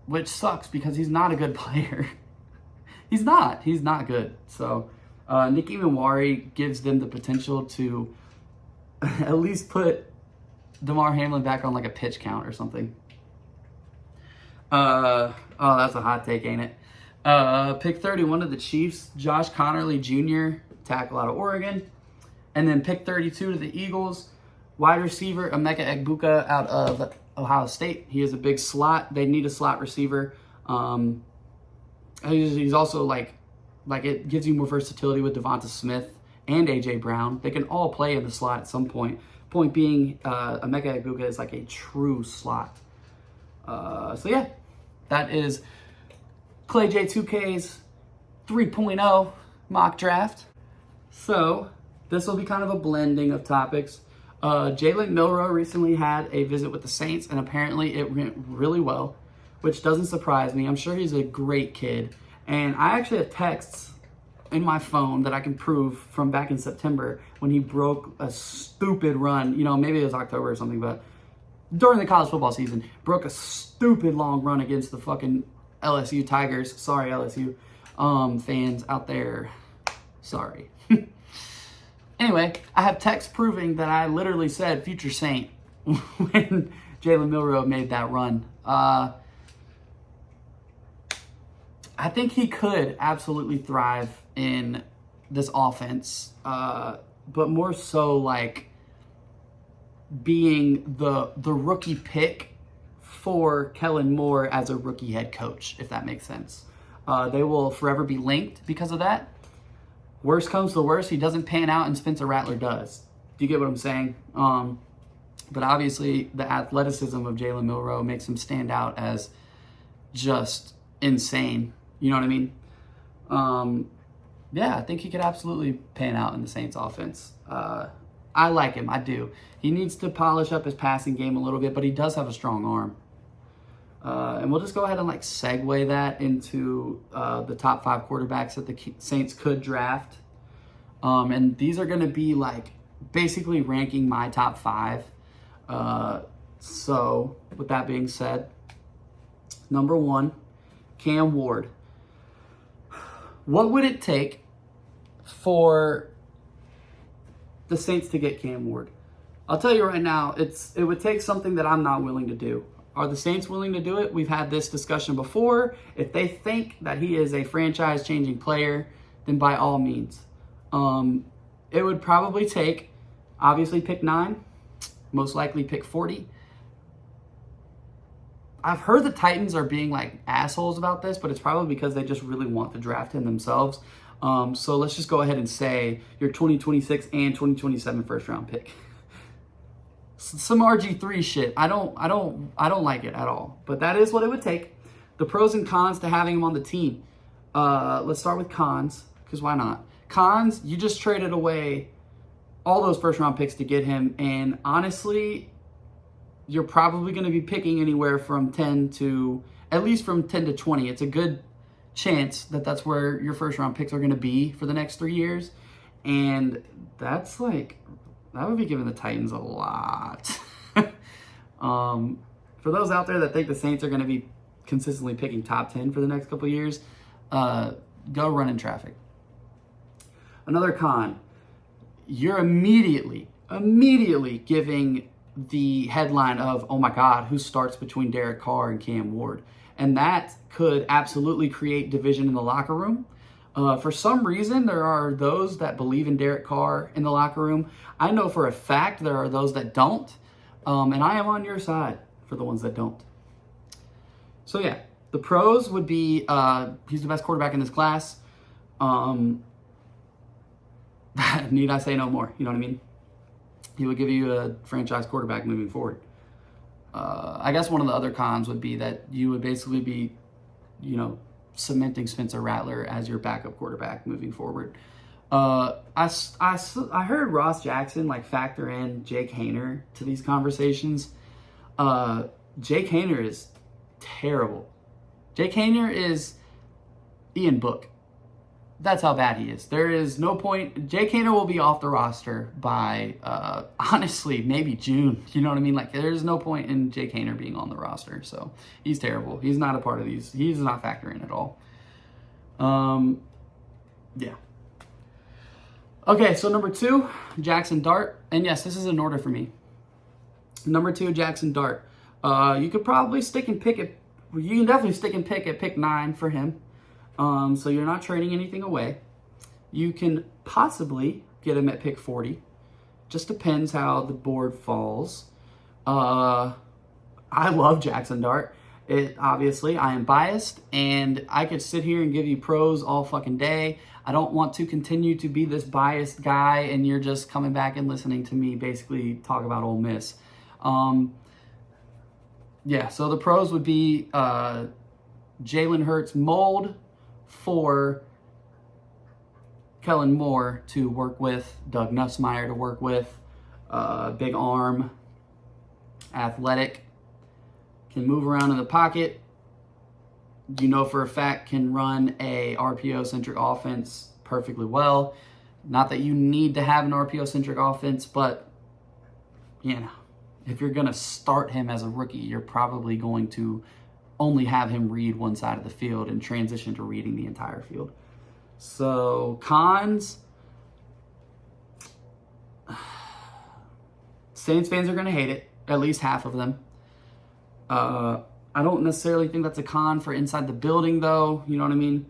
Which sucks because he's not a good player. He's not good. So Nick Emanwari gives them the potential to at least put Damar Hamlin back on like a pitch count or something. Oh, that's a hot take, ain't it? Pick 31 of the Chiefs, Josh Connerly Jr., tackle out of Oregon. And then pick 32 to the Eagles, wide receiver Emeka Egbuka out of Ohio State. He is a big slot. They need a slot receiver. He's also like it gives you more versatility with Devonta Smith and A.J. Brown. They can all play in the slot at some point. Point being, Emeka Egbuka is like a true slot. So yeah, that is Clay J2K's 3.0 mock draft. So this will be kind of a blending of topics. Jalen Milroe recently had a visit with the Saints, and apparently it went really well, which doesn't surprise me. I'm sure he's a great kid. And I actually have texts in my phone that I can prove from back in September when he broke a stupid run. Maybe it was October or something, but during the college football season, broke a stupid long run against the fucking LSU Tigers. Sorry, LSU fans out there. Sorry. Anyway, I have text proving that I literally said future Saint when Jalen Milroe made that run. I think he could absolutely thrive in this offense, but more so like being the rookie pick for Kellen Moore as a rookie head coach, if that makes sense. They will forever be linked because of that. Worst comes to worst, he doesn't pan out and Spencer Rattler does. Do you get what I'm saying? But obviously, the athleticism of Jalen Milroe makes him stand out as just insane. You know what I mean? Yeah, I think he could absolutely pan out in the Saints offense. I like him. I do. He needs to polish up his passing game a little bit, but he does have a strong arm. And we'll just go ahead and like segue that into the top 5 quarterbacks that the Saints could draft. And these are going to be like basically ranking my top 5. So with that being said, number 1, Cam Ward. What would it take for the Saints to get Cam Ward? I'll tell you right now, it would take something that I'm not willing to do. Are the Saints willing to do it? We've had this discussion before. If they think that he is a franchise-changing player, then by all means. It would probably take, obviously, pick 9, most likely pick 40. I've heard the Titans are being like assholes about this, but it's probably because they just really want to draft him themselves. So let's just go ahead and say your 2026 and 2027 first round pick. Some RG3 shit. I don't like it at all. But that is what it would take. The pros and cons to having him on the team. Let's start with cons, because why not? Cons, you just traded away all those first round picks to get him, and honestly, you're probably going to be picking anywhere from 10 to, at least from 10 to 20. It's a good chance that that's where your first round picks are going to be for the next 3 years. And that's like, that would be giving the Titans a lot. For those out there that think the Saints are going to be consistently picking top 10 for the next couple of years, go run in traffic. Another con, you're immediately giving the headline of, oh my God, who starts between Derek Carr and Cam Ward? And that could absolutely create division in the locker room. For some reason, there are those that believe in Derek Carr in the locker room. I know for a fact there are those that don't. And I am on your side for the ones that don't. So yeah, the pros would be he's the best quarterback in this class. Need I say no more? You know what I mean? He would give you a franchise quarterback moving forward. I guess one of the other cons would be that you would basically be, cementing Spencer Rattler as your backup quarterback moving forward. I heard Ross Jackson factor in Jake Haener to these conversations. Jake Haener is terrible. Jake Haener is Ian Book. That's how bad he is. There is no point. Jake Haener will be off the roster by, honestly, maybe June. You know what I mean? There's no point in Jake Haener being on the roster. So he's terrible. He's not a part of these. He's not factoring at all. Yeah. Okay, so number 2, Jaxson Dart. And yes, this is in order for me. Number 2, Jaxson Dart. You could probably stick and pick it. You can definitely stick and pick at pick 9 for him. So you're not trading anything away. You can possibly get him at pick 40. Just depends how the board falls. I love Jaxson Dart. Obviously, I am biased, and I could sit here and give you pros all fucking day. I don't want to continue to be this biased guy, and you're just coming back and listening to me basically talk about Ole Miss. Yeah, so the pros would be Jalen Hurts mold for Kellen Moore to work with, Doug Nussmeier to work with, big arm, athletic, can move around in the pocket, for a fact can run a RPO-centric offense perfectly well. Not that you need to have an RPO-centric offense, but, if you're going to start him as a rookie, you're probably going to only have him read one side of the field and transition to reading the entire field. So, cons. Saints fans are going to hate it. At least half of them. I don't necessarily think that's a con for inside the building, though. You know what I mean?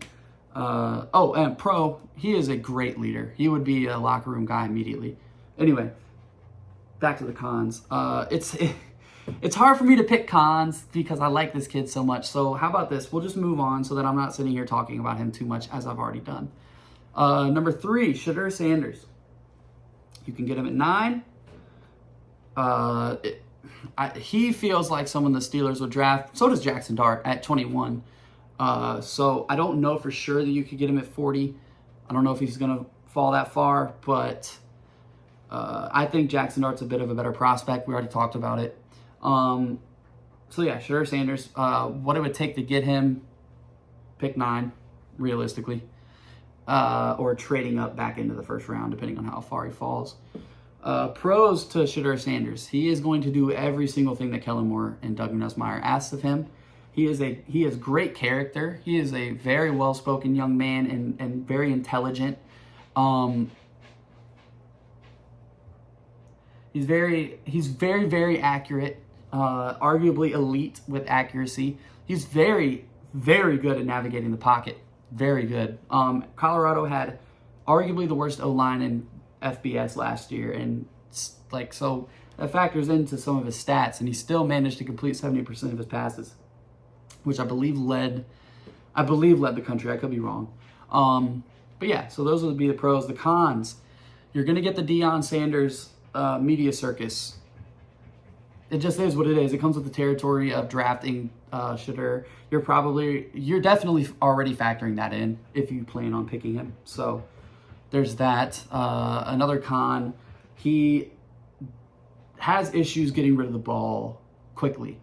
And pro, he is a great leader. He would be a locker room guy immediately. Anyway, back to the cons. It's hard for me to pick cons because I like this kid so much. So how about this? We'll just move on so that I'm not sitting here talking about him too much as I've already done. Number 3, Shedeur Sanders. You can get him at 9. he feels like someone the Steelers would draft. So does Jaxson Dart at 21. So I don't know for sure that you could get him at 40. I don't know if he's going to fall that far, but I think Jaxson Dart's a bit of a better prospect. We already talked about it. So yeah, Shedeur Sanders, what it would take to get him, pick 9, realistically, or trading up back into the first round, depending on how far he falls. Pros to Shedeur Sanders. He is going to do every single thing that Kellen Moore and Doug Nussmeier asks of him. He is great character. He is a very well-spoken young man and very intelligent. He's very, very accurate. Arguably elite with accuracy. He's very, very good at navigating the pocket. Very good. Colorado had arguably the worst O-line in FBS last year, and so that factors into some of his stats, and he still managed to complete 70% of his passes, which I believe led the country. I could be wrong. But yeah, so those would be the pros. The cons, you're going to get the Deion Sanders media circus. It just is what it is. It comes with the territory of drafting Shedeur. You're definitely already factoring that in if you plan on picking him. So there's that. Another con, he has issues getting rid of the ball quickly.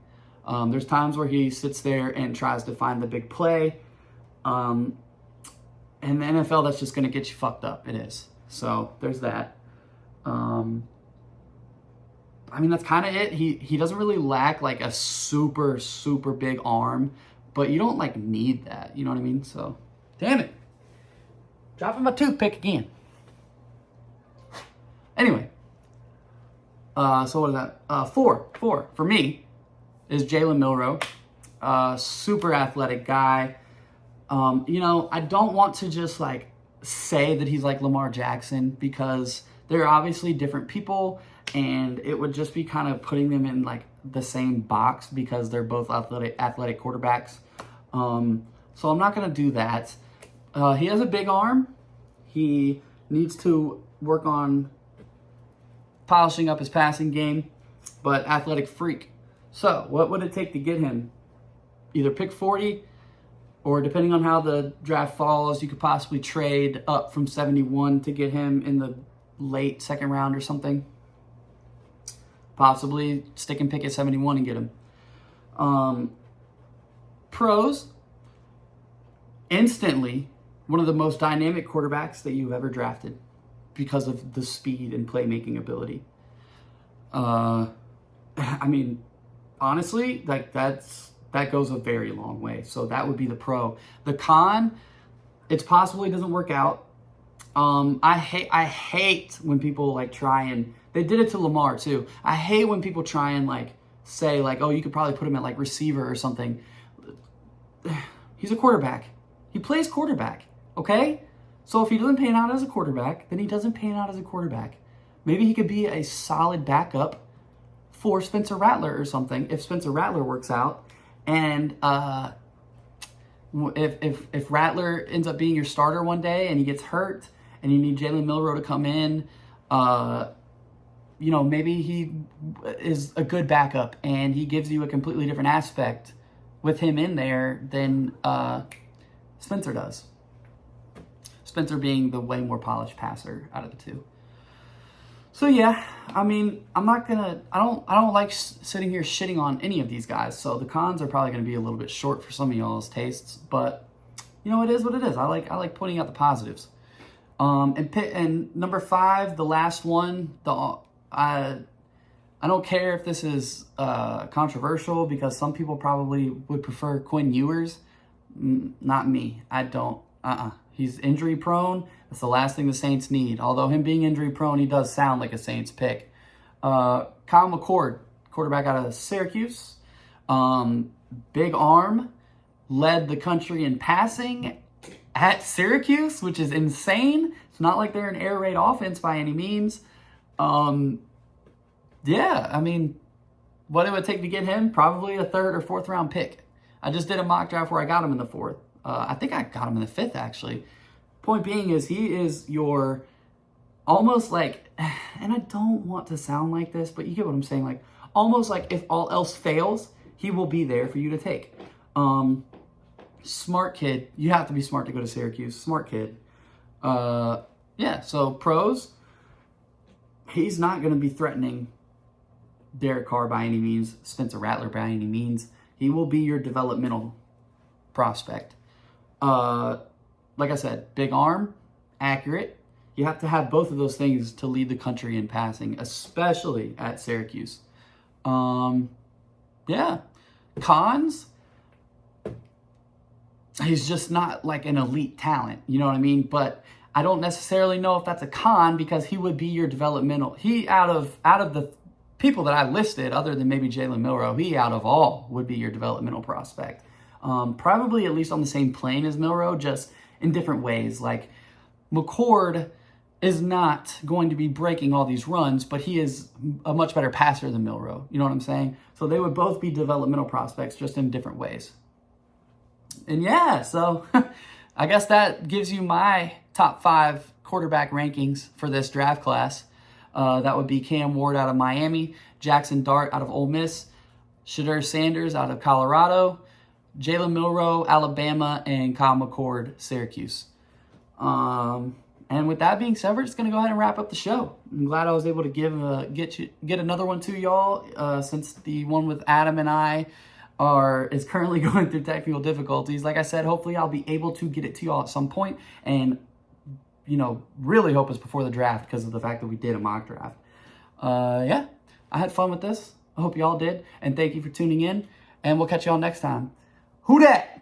There's times where he sits there and tries to find the big play. And the NFL, that's just going to get you fucked up. It is. So there's that. I mean, that's kind of it. He doesn't really lack like a super, super big arm, but you don't like need that. You know what I mean? So, damn it. Dropping my toothpick again. Anyway. So what is that? 4 for me is Jalen Milroe. Super athletic guy. I don't want to just like say that he's like Lamar Jackson, because they're obviously different people, and it would just be kind of putting them in like the same box because they're both athletic quarterbacks. So I'm not going to do that. He has a big arm. He needs to work on polishing up his passing game, but athletic freak. So what would it take to get him? Either pick 40, or depending on how the draft falls, you could possibly trade up from 71 to get him in the late second round or something. Possibly stick and pick at 71 and get him. Pros, instantly one of the most dynamic quarterbacks that you've ever drafted because of the speed and playmaking ability. I mean, honestly, like that goes a very long way. So that would be the pro. The con, it's possible it doesn't work out. I hate when people like try and, they did it to Lamar too. I hate when people try and like say like, oh, you could probably put him at like receiver or something. He's a quarterback. He plays quarterback. Okay. So if he doesn't pan out as a quarterback, then he doesn't pan out as a quarterback. Maybe he could be a solid backup for Spencer Rattler or something if Spencer Rattler works out. And if Rattler ends up being your starter one day and he gets hurt and you need Jalen Milroe to come in, maybe he is a good backup and he gives you a completely different aspect with him in there than Spencer does. Spencer being the way more polished passer out of the two. So yeah, I mean, I don't like sitting here shitting on any of these guys. So the cons are probably going to be a little bit short for some of y'all's tastes, but it is what it is. I like pointing out the positives. And number 5, the last one, I don't care if this is controversial, because some people probably would prefer Quinn Ewers. Not me. I don't. He's injury prone. That's the last thing the Saints need. Although him being injury prone, he does sound like a Saints pick. Kyle McCord, quarterback out of Syracuse. Big arm. Led the country in passing at Syracuse, which is insane. It's not like they're an air raid offense by any means. Yeah, I mean, what it would take to get him? Probably a 3rd or 4th round pick. I just did a mock draft where I got him in the 4th. I think I got him in the 5th, actually. Point being is, he is your almost like, and I don't want to sound like this, but you get what I'm saying, like almost like if all else fails, he will be there for you to take. Smart kid. You have to be smart to go to Syracuse. Smart kid. Yeah, so pros, he's not going to be threatening Derek Carr by any means, Spencer Rattler by any means. He will be your developmental prospect. Like I said, big arm, accurate. You have to have both of those things to lead the country in passing, especially at Syracuse. Yeah. Cons, he's just not like an elite talent, you know what I mean? But I don't necessarily know if that's a con, because he would be your developmental. He out of the people that I listed, other than maybe Jalen Milroe, he out of all would be your developmental prospect. Probably at least on the same plane as Milroe, just in different ways. Like McCord is not going to be breaking all these runs, but he is a much better passer than Milroe. You know what I'm saying? So they would both be developmental prospects, just in different ways. And yeah, so I guess that gives you my top 5 quarterback rankings for this draft class. That would be Cam Ward out of Miami, Jaxson Dart out of Ole Miss, Shedeur Sanders out of Colorado, Jalen Milroe, Alabama, and Kyle McCord, Syracuse. And with that being said, we're just going to go ahead and wrap up the show. I'm glad I was able to get another one to y'all, since the one with Adam and I is currently going through technical difficulties. Like I said, hopefully I'll be able to get it to y'all at some point, and really hope it's before the draft, because of the fact that we did a mock draft. Yeah, I had fun with this. I hope y'all did, and thank you for tuning in, and we'll catch y'all next time. Who dat?